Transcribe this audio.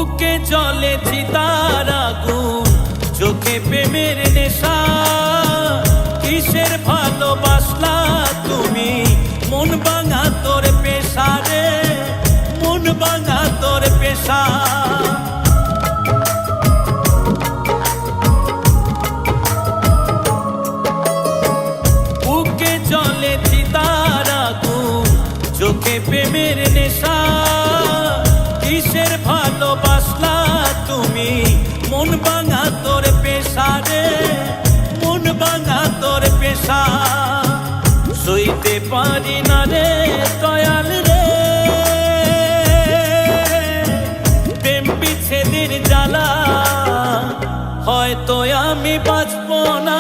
বুকে জলে চিতার আগুন, চোখে প্রেমের নেশা। কিসের ভালোবাসলা তুমি, মন ভাঙা তোর পেশা রে, মন ভাঙা তোর পেশা। বুকে জলে চিতার আগুন, চোখে প্রেমের নেশা। কিসের ভালোবাসলা তুমি, মন ভাঙা তোর পেশা রে, মন ভাঙা তোর পেশা। সইতে পারি না রে দয়াল রে, প্রেম বিচ্ছেদের জ্বালা। হয়তো আমি বাঁচব না।